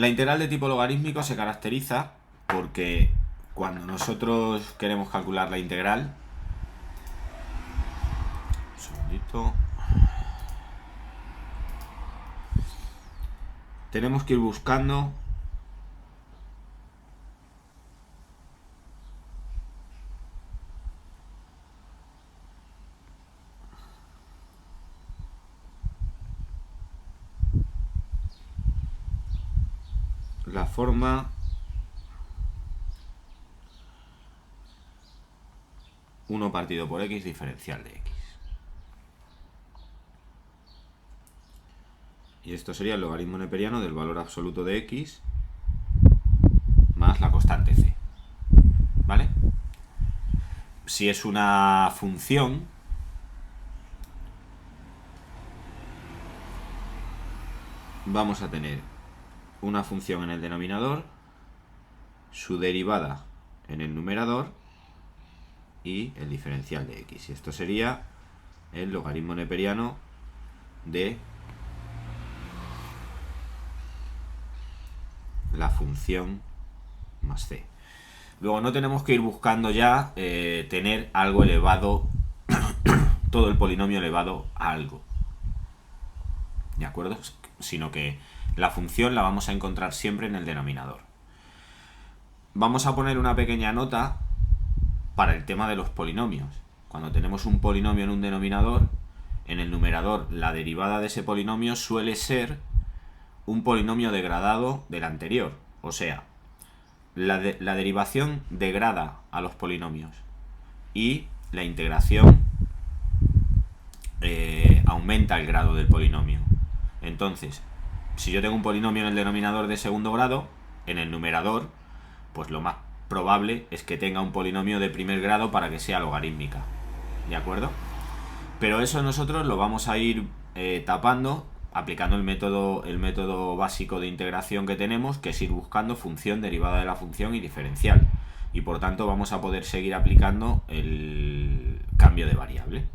La integral de tipo logarítmico se caracteriza porque cuando nosotros queremos calcular la integral, un segundito, tenemos que ir buscando la forma 1 partido por x diferencial de x. Y esto sería el logaritmo neperiano del valor absoluto de x más la constante c. ¿Vale? Si es una función, vamos a tener una función en el denominador, su derivada en el numerador y el diferencial de x. Y esto sería el logaritmo neperiano de la función más c. Luego no tenemos que ir buscando ya tener algo elevado, todo el polinomio elevado a algo, ¿de acuerdo? Sino que la función la vamos a encontrar siempre en el denominador. Vamos a poner una pequeña nota para el tema de los polinomios. Cuando tenemos un polinomio en un denominador, en el numerador la derivada de ese polinomio suele ser un polinomio degradado del anterior. O sea, la derivación degrada a los polinomios y la integración aumenta el grado del polinomio. Entonces, si yo tengo un polinomio en el denominador de segundo grado, en el numerador, pues lo más probable es que tenga un polinomio de primer grado para que sea logarítmica. ¿De acuerdo? Pero eso nosotros lo vamos a ir tapando aplicando el método básico de integración que tenemos, que es ir buscando función, derivada de la función y diferencial. Y por tanto vamos a poder seguir aplicando el cambio de variable.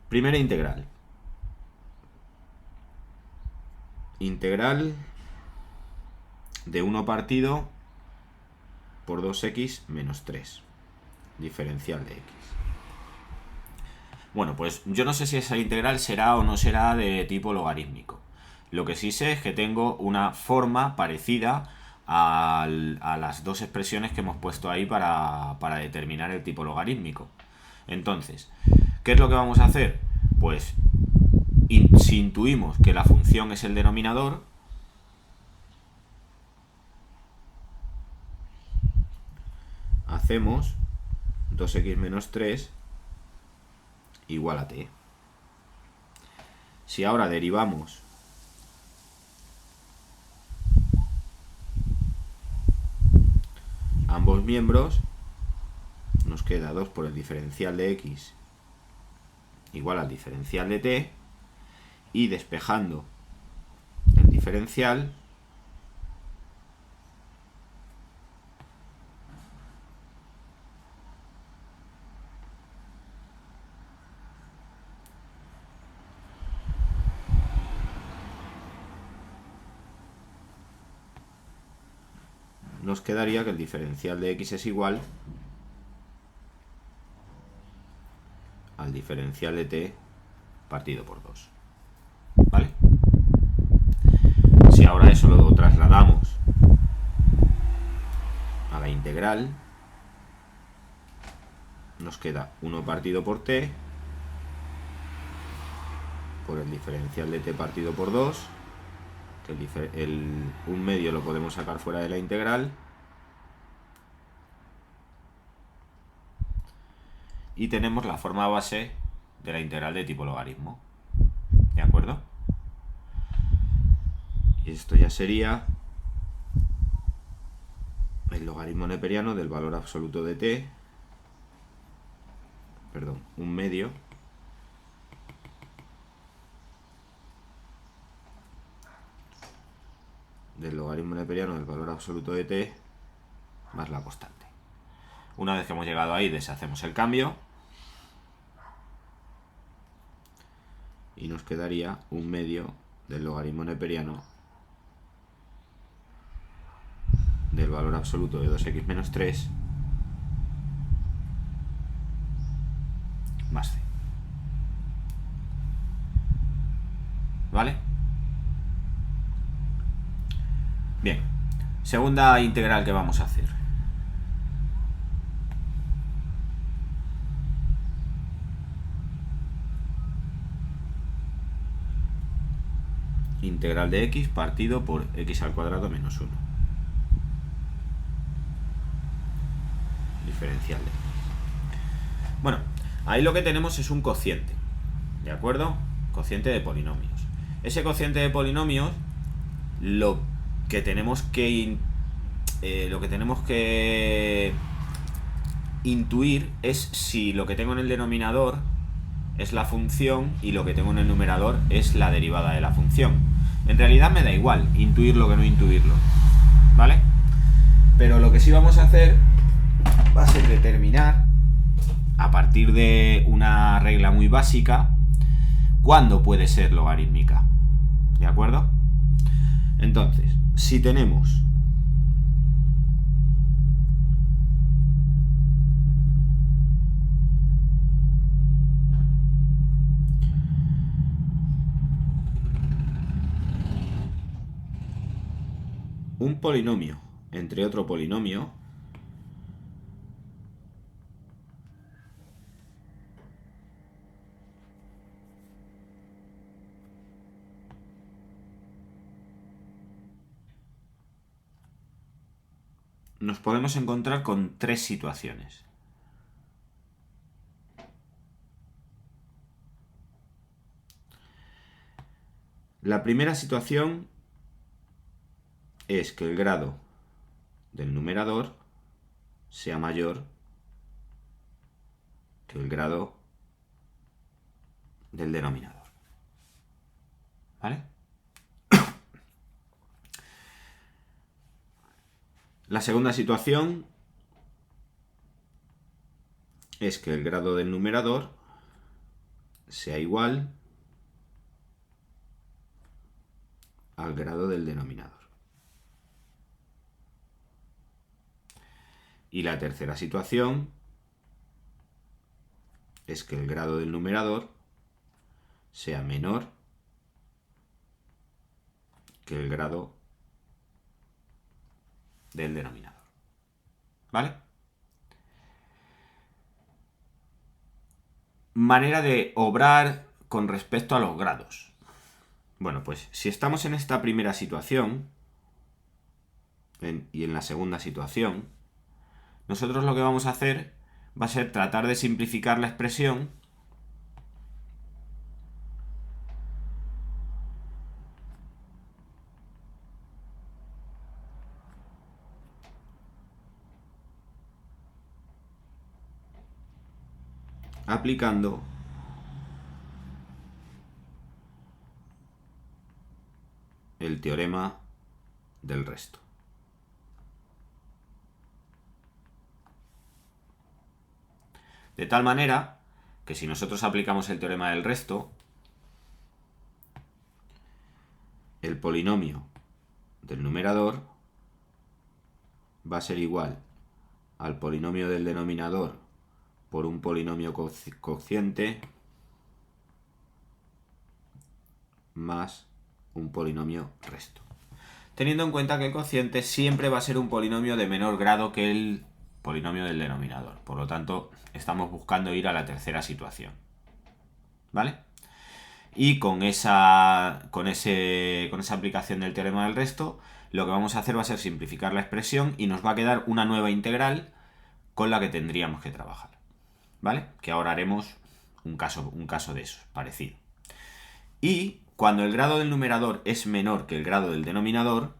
Primera integral. Integral de 1 partido por 2x menos 3. Diferencial de x. Bueno, pues yo no sé si esa integral será o no será de tipo logarítmico. Lo que sí sé es que tengo una forma parecida a las dos expresiones que hemos puesto ahí para determinar el tipo logarítmico. Entonces, ¿qué es lo que vamos a hacer? Pues si intuimos que la función es el denominador, hacemos 2x menos 3 igual a t. Si ahora derivamos ambos miembros, nos queda 2 por el diferencial de x igual al diferencial de t, y despejando el diferencial nos quedaría que el diferencial de x es igual al diferencial de t partido por 2. ¿Vale? Si ahora eso lo trasladamos a la integral, nos queda 1 partido por t por el diferencial de t partido por 2, que un medio lo podemos sacar fuera de la integral, y tenemos la forma base de la integral de tipo logaritmo. ¿De acuerdo? Y esto ya sería el logaritmo neperiano del valor absoluto de t, perdón, un medio del logaritmo neperiano del valor absoluto de t más la constante. Una vez que hemos llegado ahí, deshacemos el cambio y nos quedaría un medio del logaritmo neperiano del valor absoluto de 2x menos 3 más c. ¿Vale? Bien. Segunda integral que vamos a hacer. Integral de x partido por x al cuadrado menos 1. Diferencial de x. Bueno, ahí lo que tenemos es un cociente. ¿De acuerdo? Cociente de polinomios. Ese cociente de polinomios lo que tenemos que intuir es si lo que tengo en el denominador es la función y lo que tengo en el numerador es la derivada de la función. En realidad me da igual intuirlo que no intuirlo, ¿vale? Pero lo que sí vamos a hacer va a ser determinar, a partir de una regla muy básica, cuándo puede ser logarítmica. ¿De acuerdo? Entonces, si tenemos un polinomio entre otro polinomio, nos podemos encontrar con tres situaciones. La primera situación es que el grado del numerador sea mayor que el grado del denominador. ¿Vale? La segunda situación es que el grado del numerador sea igual al grado del denominador. Y la tercera situación es que el grado del numerador sea menor que el grado del denominador. ¿Vale? Manera de obrar con respecto a los grados. Bueno, pues si estamos en esta primera situación y en la segunda situación, nosotros lo que vamos a hacer va a ser tratar de simplificar la expresión aplicando el teorema del resto. De tal manera que si nosotros aplicamos el teorema del resto, el polinomio del numerador va a ser igual al polinomio del denominador por un polinomio cociente más un polinomio resto. Teniendo en cuenta que el cociente siempre va a ser un polinomio de menor grado que el polinomio del denominador. Por lo tanto, estamos buscando ir a la tercera situación. ¿Vale? Y con esa aplicación del teorema del resto, lo que vamos a hacer va a ser simplificar la expresión y nos va a quedar una nueva integral con la que tendríamos que trabajar. ¿Vale? Que ahora haremos un caso de esos, parecido. Y cuando el grado del numerador es menor que el grado del denominador,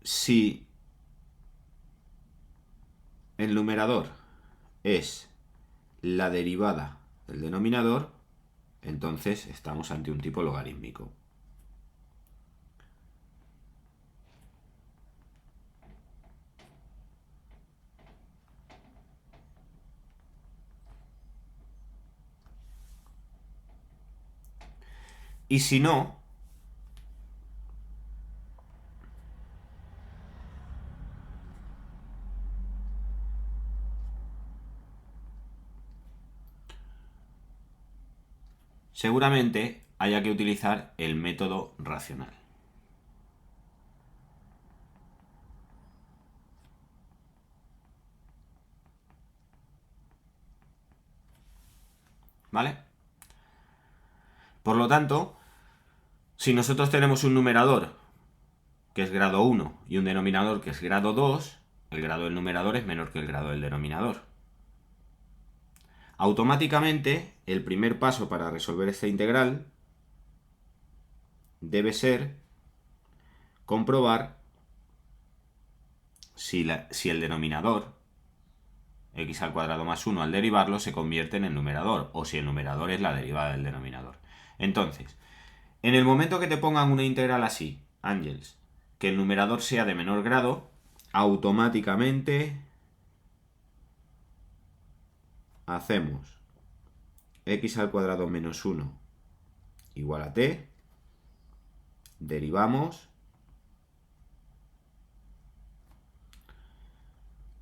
si el numerador es la derivada del denominador, entonces estamos ante un tipo logarítmico. Y si no, seguramente haya que utilizar el método racional. ¿Vale? Por lo tanto, si nosotros tenemos un numerador que es grado 1 y un denominador que es grado 2, el grado del numerador es menor que el grado del denominador. Automáticamente, el primer paso para resolver esta integral debe ser comprobar si el denominador, x al cuadrado más 1 al derivarlo, se convierte en el numerador, o si el numerador es la derivada del denominador. Entonces, en el momento que te pongan una integral así, Ángels, que el numerador sea de menor grado, automáticamente hacemos x al cuadrado menos 1 igual a t, derivamos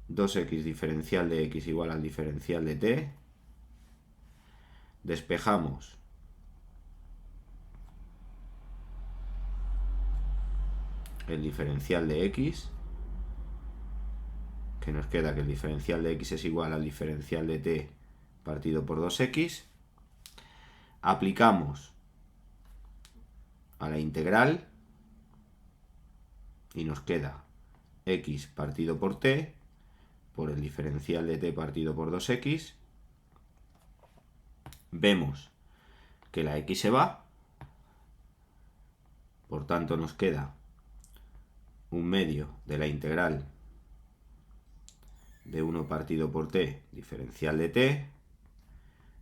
2x diferencial de x igual al diferencial de t, despejamos el diferencial de x, que nos queda que el diferencial de x es igual al diferencial de t partido por 2x, aplicamos a la integral y nos queda x partido por t por el diferencial de t partido por 2x. Vemos que la x se va, por tanto nos queda un medio de la integral de 1 partido por t diferencial de t,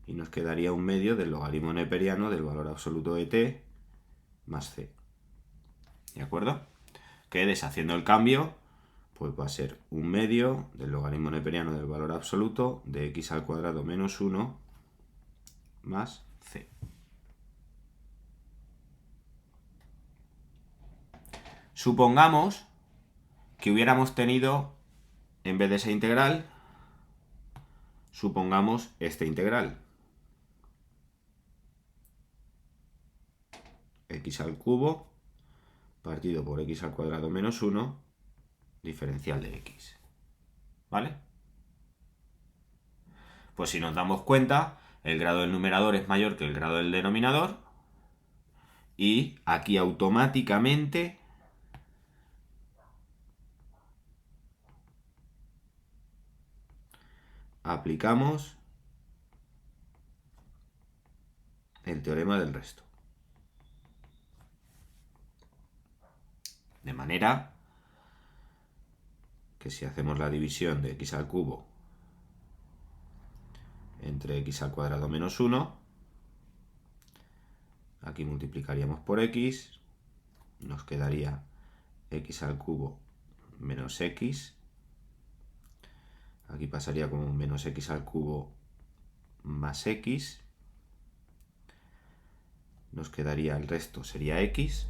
y nos quedaría un medio del logaritmo neperiano del valor absoluto de t más c. ¿De acuerdo? Que deshaciendo el cambio, pues va a ser un medio del logaritmo neperiano del valor absoluto de x al cuadrado menos 1 más c. Supongamos que hubiéramos tenido, en vez de esa integral, supongamos esta integral. X al cubo partido por x al cuadrado menos 1 diferencial de x. ¿Vale? Pues si nos damos cuenta, el grado del numerador es mayor que el grado del denominador, y aquí automáticamente aplicamos el teorema del resto. De manera que si hacemos la división de x al cubo entre x al cuadrado menos 1, aquí multiplicaríamos por x, nos quedaría x al cubo menos x, aquí pasaría como menos x al cubo más x, nos quedaría el resto, sería x,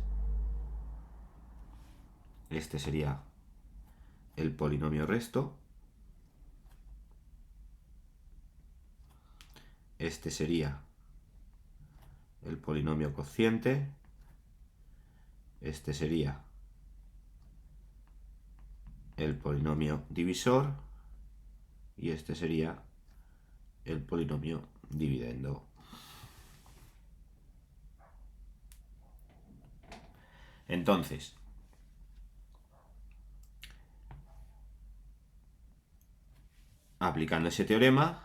este sería el polinomio resto, este sería el polinomio cociente, este sería el polinomio divisor y este sería el polinomio dividendo. Entonces, aplicando ese teorema,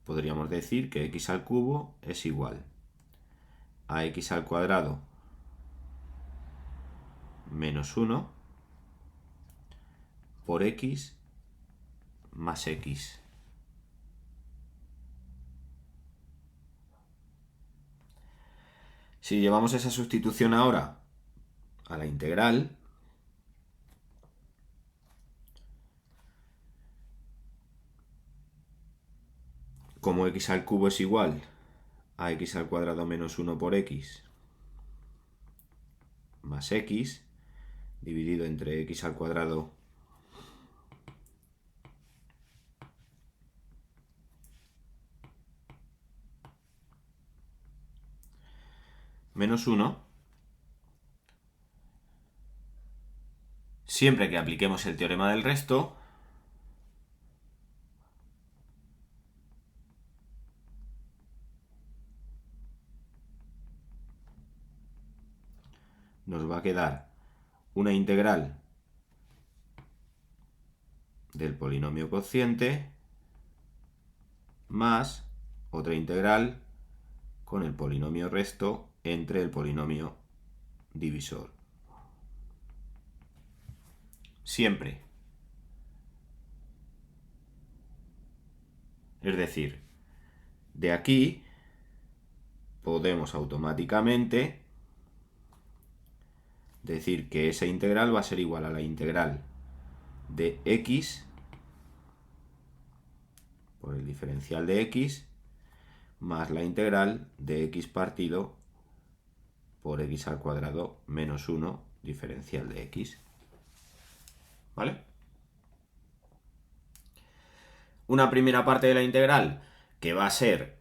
podríamos decir que x al cubo es igual a x al cuadrado menos 1 por x más x. Si llevamos esa sustitución ahora a la integral, como x al cubo es igual a x al cuadrado menos 1 por x más x dividido entre x al cuadrado menos 1, siempre que apliquemos el teorema del resto, nos va a quedar una integral del polinomio cociente más otra integral con el polinomio resto entre el polinomio divisor. Siempre. Es decir, de aquí podemos automáticamente decir que esa integral va a ser igual a la integral de x por el diferencial de x más la integral de x partido por x al cuadrado menos 1 diferencial de x. ¿Vale? Una primera parte de la integral que va a ser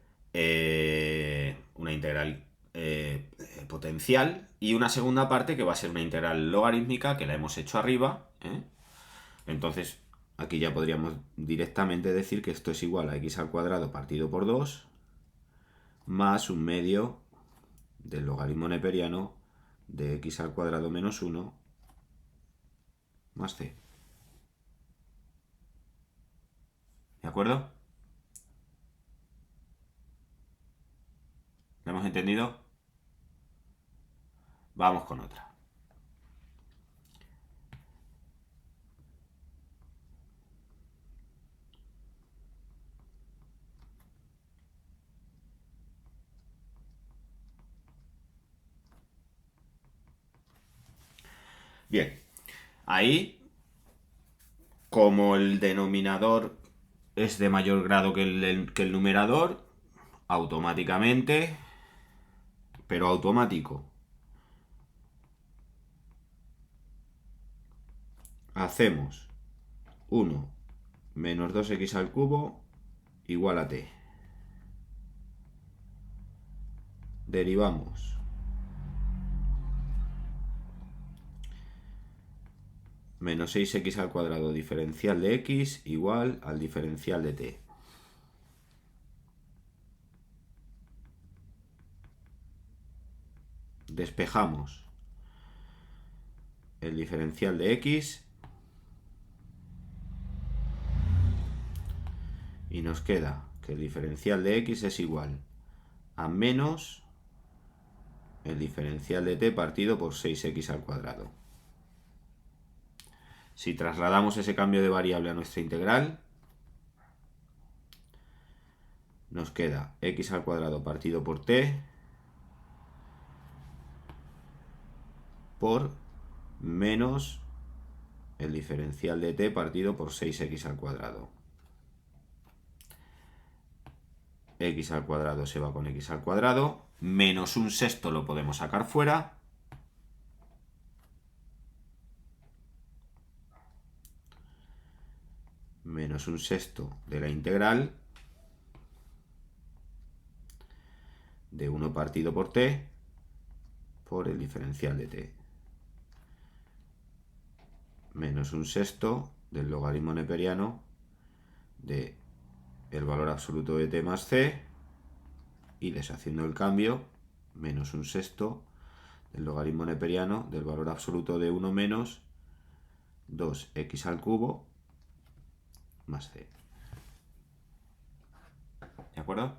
una integral potencial y una segunda parte que va a ser una integral logarítmica que la hemos hecho arriba. Entonces aquí ya podríamos directamente decir que esto es igual a x al cuadrado partido por 2 más un medio del logaritmo neperiano de x al cuadrado menos 1 más c. ¿De acuerdo? ¿Lo hemos entendido? Vamos con otra. Bien, ahí, como el denominador es de mayor grado que el numerador, automáticamente, pero automático, hacemos 1 menos 2x al cubo igual a t. Derivamos menos 6x al cuadrado diferencial de x igual al diferencial de t. Despejamos el diferencial de x y nos queda que el diferencial de x es igual a menos el diferencial de t partido por 6x al cuadrado. Si trasladamos ese cambio de variable a nuestra integral, nos queda x al cuadrado partido por t por menos el diferencial de t partido por 6x al cuadrado. X al cuadrado se va con x al cuadrado, menos un sexto lo podemos sacar fuera, menos un sexto de la integral de 1 partido por t por el diferencial de t, menos un sexto del logaritmo neperiano de el valor absoluto de t más c, y deshaciendo el cambio, menos un sexto del logaritmo neperiano del valor absoluto de 1 menos 2x al cubo más c. ¿De acuerdo?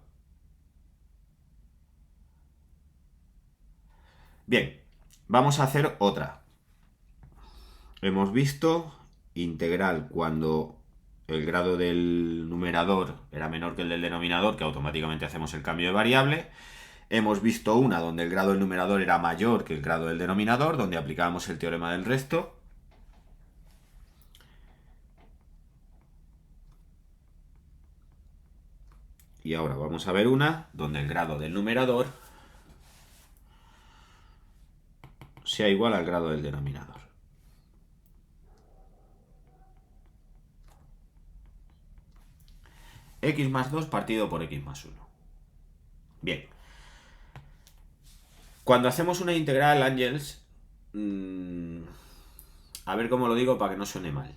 Bien, vamos a hacer otra. Hemos visto integral cuando el grado del numerador era menor que el del denominador, que automáticamente hacemos el cambio de variable. Hemos visto una donde el grado del numerador era mayor que el grado del denominador, donde aplicábamos el teorema del resto. Y ahora vamos a ver una donde el grado del numerador sea igual al grado del denominador. X más 2 partido por X más 1. Bien. Cuando hacemos una integral, Ángels, a ver cómo lo digo para que no suene mal.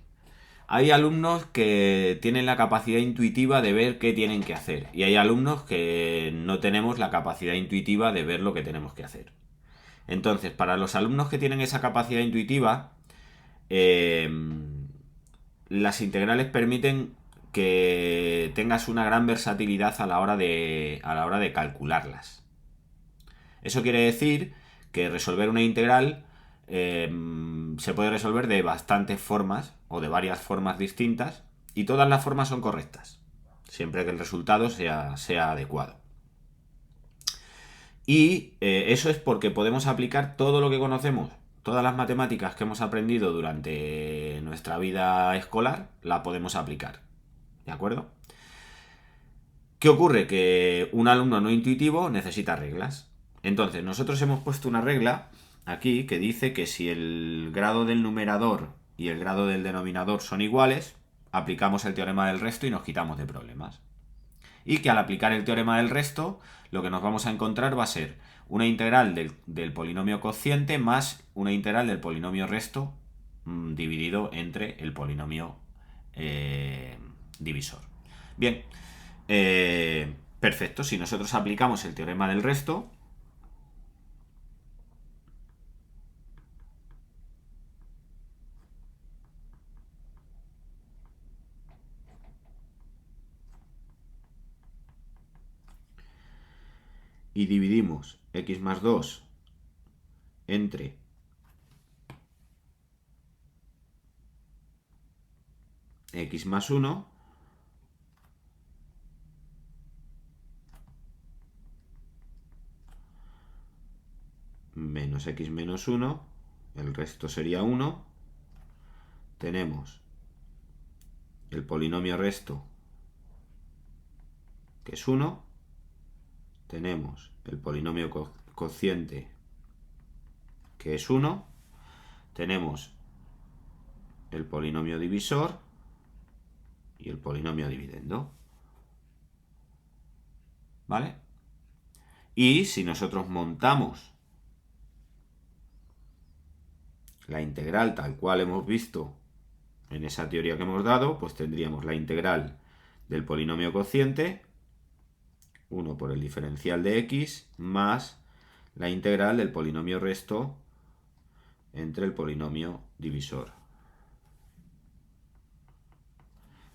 Hay alumnos que tienen la capacidad intuitiva de ver qué tienen que hacer. Y hay alumnos que no tenemos la capacidad intuitiva de ver lo que tenemos que hacer. Entonces, para los alumnos que tienen esa capacidad intuitiva, las integrales permiten que tengas una gran versatilidad a la hora de calcularlas. Eso quiere decir que resolver una integral se puede resolver de bastantes formas o de varias formas distintas y todas las formas son correctas, siempre que el resultado sea adecuado. Y eso es porque podemos aplicar todo lo que conocemos, todas las matemáticas que hemos aprendido durante nuestra vida escolar, la podemos aplicar. ¿De acuerdo? ¿Qué ocurre? Que un alumno no intuitivo necesita reglas. Entonces, nosotros hemos puesto una regla aquí que dice que si el grado del numerador y el grado del denominador son iguales, aplicamos el teorema del resto y nos quitamos de problemas. Y que al aplicar el teorema del resto, lo que nos vamos a encontrar va a ser una integral del polinomio cociente más una integral del polinomio resto dividido entre el polinomio divisor. Bien, perfecto. Si nosotros aplicamos el teorema del resto, y dividimos x más 2 entre x más 1, menos x menos 1, el resto sería 1, tenemos el polinomio resto, que es 1, tenemos el polinomio cociente, que es 1, tenemos el polinomio divisor y el polinomio dividendo. ¿Vale? Y si nosotros montamos la integral tal cual hemos visto en esa teoría que hemos dado, pues tendríamos la integral del polinomio cociente, 1 por el diferencial de x, más la integral del polinomio resto entre el polinomio divisor.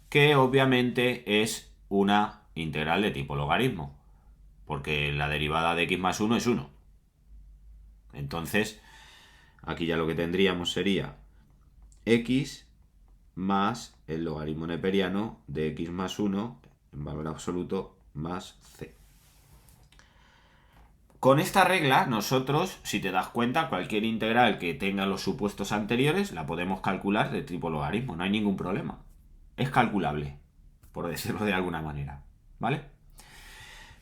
Que obviamente es una integral de tipo logaritmo, porque la derivada de x más 1 es 1. Entonces, aquí ya lo que tendríamos sería x más el logaritmo neperiano de x más 1 en valor absoluto más c. Con esta regla, nosotros, si te das cuenta, cualquier integral que tenga los supuestos anteriores la podemos calcular de tipo logaritmo, no hay ningún problema. Es calculable, por decirlo de alguna manera, ¿vale?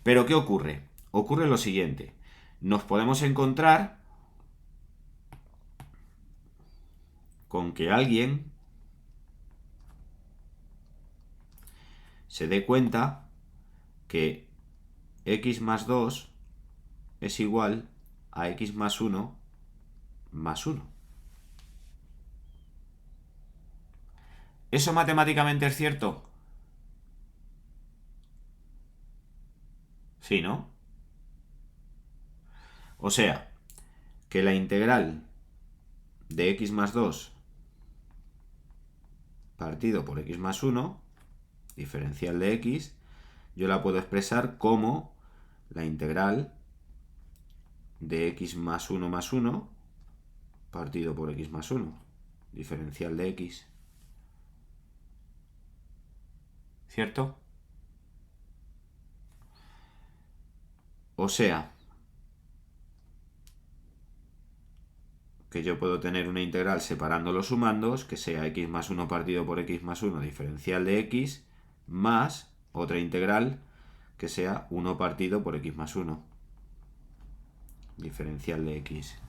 Pero ¿qué ocurre? Ocurre lo siguiente. Nos podemos encontrar con que alguien se dé cuenta que x más 2 es igual a x más 1 más 1. ¿Eso matemáticamente es cierto? Sí, ¿no? O sea, que la integral de x más 2 partido por x más 1, diferencial de x, yo la puedo expresar como la integral de x más 1 partido por x más 1, diferencial de x. ¿Cierto? O sea, que yo puedo tener una integral separando los sumandos, que sea x más 1 partido por x más 1, diferencial de x, más otra integral que sea 1 partido por x más 1, diferencial de x.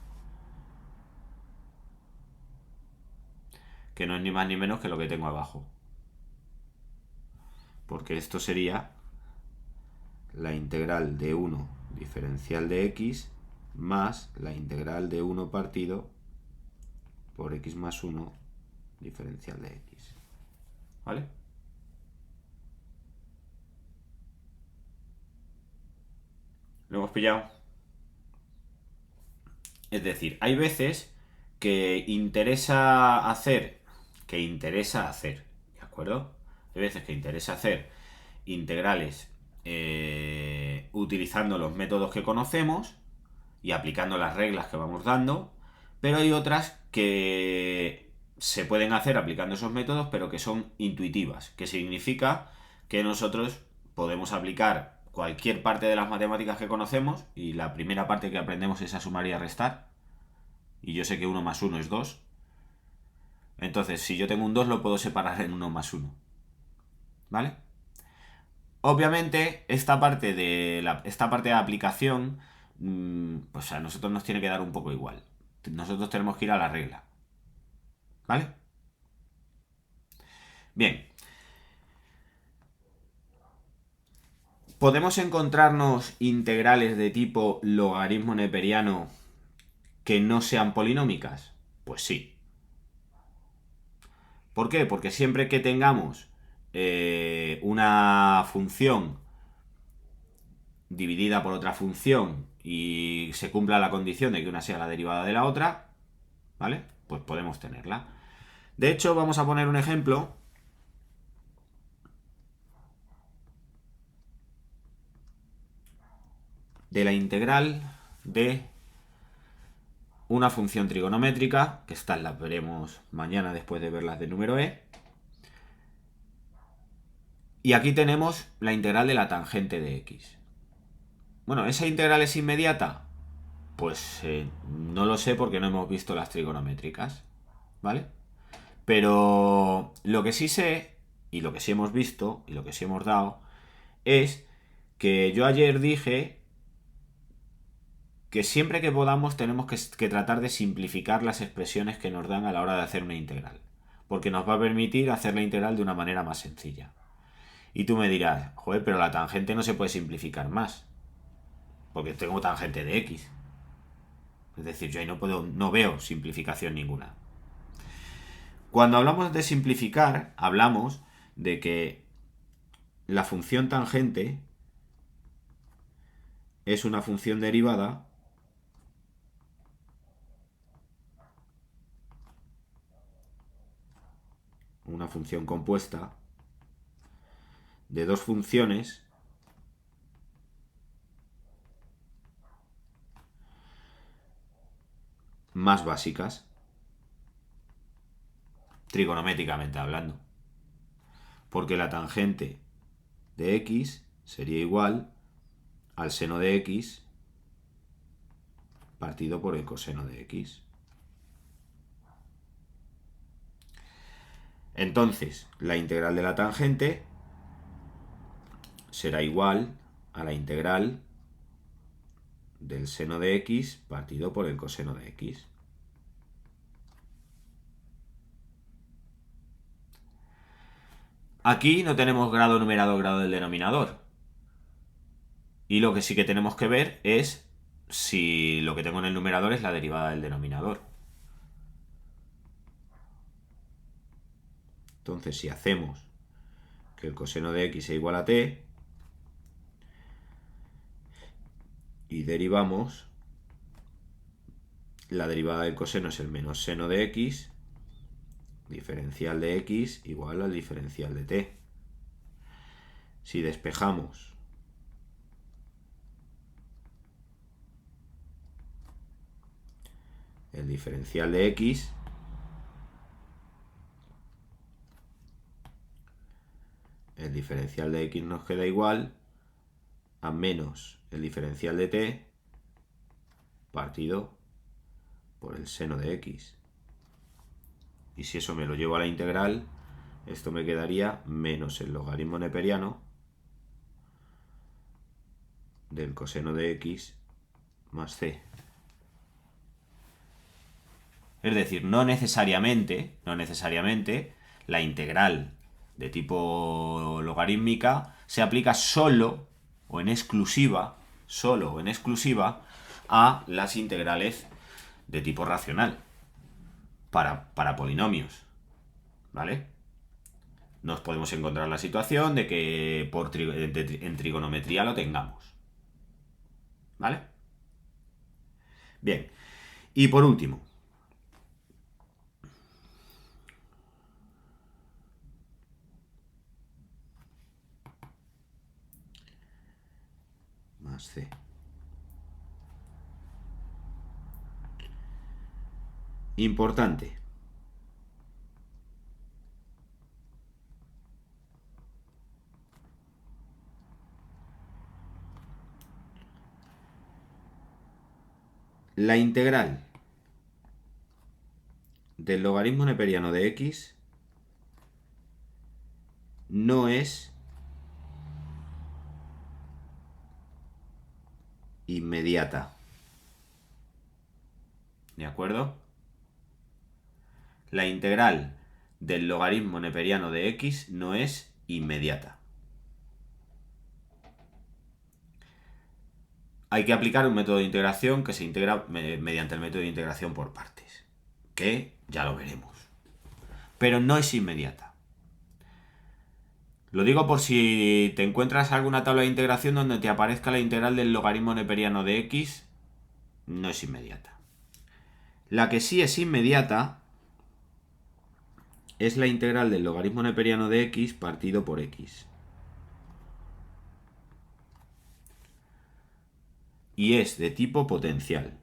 que no es ni más ni menos que lo que tengo abajo. Porque esto sería la integral de 1 diferencial de x más la integral de 1 partido por x más 1 diferencial de x. ¿Vale? ¿Lo hemos pillado? Es decir, hay veces que interesa hacer, ¿de acuerdo? Hay veces que interesa hacer integrales utilizando los métodos que conocemos y aplicando las reglas que vamos dando, pero hay otras que se pueden hacer aplicando esos métodos, pero que son intuitivas, que significa que nosotros podemos aplicar cualquier parte de las matemáticas que conocemos y la primera parte que aprendemos es a sumar y a restar, y yo sé que 1 más 1 es 2, entonces si yo tengo un 2 lo puedo separar en 1 más 1, ¿vale? Obviamente esta parte de aplicación pues a nosotros nos tiene que dar un poco igual. Nosotros tenemos que ir a la regla, ¿vale? Bien. ¿Podemos encontrarnos integrales de tipo logaritmo neperiano que no sean polinómicas? Pues sí. ¿Por qué? Porque siempre que tengamos una función dividida por otra función y se cumpla la condición de que una sea la derivada de la otra, ¿vale? Pues podemos tenerla. De hecho, vamos a poner un ejemplo de la integral de una función trigonométrica, que estas las veremos mañana después de ver las de número e. Y aquí tenemos la integral de la tangente de x. Bueno, ¿esa integral es inmediata? Pues no lo sé porque no hemos visto las trigonométricas, ¿vale? Pero lo que sí sé, y lo que sí hemos visto, y lo que sí hemos dado, es que yo ayer dije que siempre que podamos tenemos que tratar de simplificar las expresiones que nos dan a la hora de hacer una integral, porque nos va a permitir hacer la integral de una manera más sencilla. Y tú me dirás, joder, pero la tangente no se puede simplificar más, porque tengo tangente de x. Es decir, yo ahí no veo simplificación ninguna. Cuando hablamos de simplificar, hablamos de que la función tangente es una función derivada una función compuesta de dos funciones más básicas, trigonométricamente hablando. Porque la tangente de x sería igual al seno de x partido por el coseno de x. Entonces, la integral de la tangente será igual a la integral del seno de x partido por el coseno de x. Aquí no tenemos grado numerador, grado del denominador. Y lo que sí que tenemos que ver es si lo que tengo en el numerador es la derivada del denominador. Entonces, si hacemos que el coseno de x sea igual a t y derivamos, la derivada del coseno es el menos seno de x, diferencial de x igual al diferencial de t. Si despejamos el diferencial de x, el diferencial de x nos queda igual a menos el diferencial de t partido por el seno de x. Y si eso me lo llevo a la integral, esto me quedaría menos el logaritmo neperiano del coseno de x más c. Es decir, no necesariamente la integral de tipo logarítmica se aplica solo o en exclusiva a las integrales de tipo racional para polinomios, ¿vale? Nos podemos encontrar la situación de que en trigonometría lo tengamos, ¿vale? Bien, y por último, más c. Importante. La integral del logaritmo neperiano de x no es inmediata. ¿De acuerdo? La integral del logaritmo neperiano de x no es inmediata. Hay que aplicar un método de integración que se integra mediante el método de integración por partes, que ya lo veremos. Pero no es inmediata. Lo digo por si te encuentras alguna tabla de integración donde te aparezca la integral del logaritmo neperiano de x, no es inmediata. La que sí es inmediata es la integral del logaritmo neperiano de x partido por x. Y es de tipo potencial.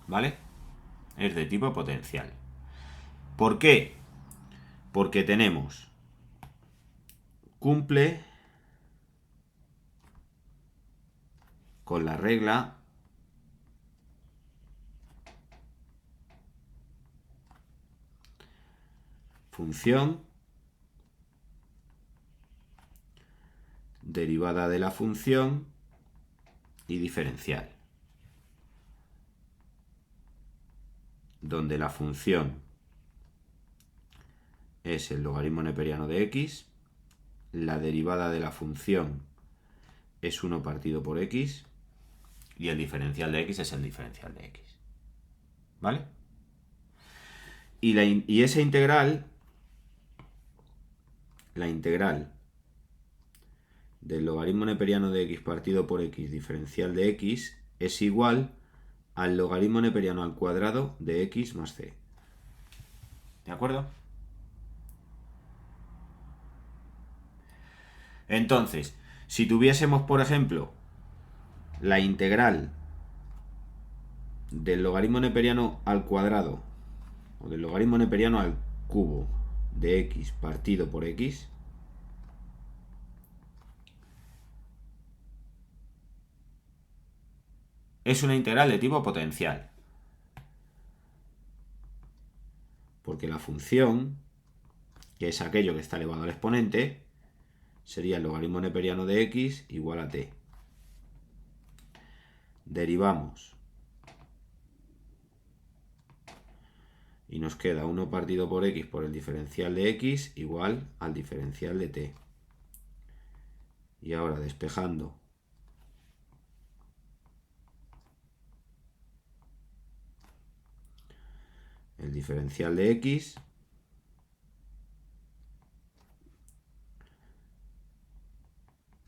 ¿Vale? Es de tipo potencial. ¿Por qué? Porque cumple con la regla función derivada de la función y diferencial, donde la función es el logaritmo neperiano de x, la derivada de la función es 1 partido por x y el diferencial de x es el diferencial de x. ¿Vale? Y esa integral, la integral del logaritmo neperiano de x partido por x diferencial de x es igual al logaritmo neperiano al cuadrado de x más c. ¿De acuerdo? Entonces, si tuviésemos, por ejemplo, la integral del logaritmo neperiano al cuadrado o del logaritmo neperiano al cubo de x partido por x, es una integral de tipo potencial. Porque la función, que es aquello que está elevado al exponente, sería el logaritmo neperiano de x igual a t. Derivamos. Y nos queda 1 partido por x por el diferencial de x igual al diferencial de t. Y ahora despejando el diferencial de x,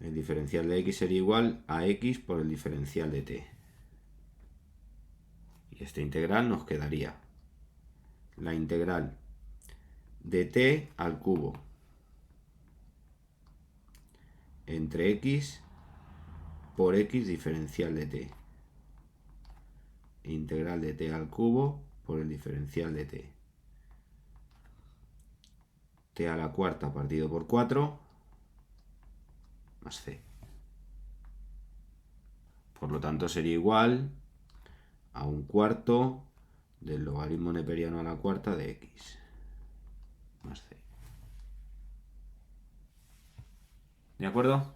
el diferencial de x sería igual a x por el diferencial de t. Y esta integral nos quedaría la integral de t al cubo entre x por x diferencial de t. Integral de t al cubo por el diferencial de t. T a la cuarta partido por 4 más c. Por lo tanto sería igual a 1/4 del logaritmo neperiano a la cuarta de x más c. ¿De acuerdo?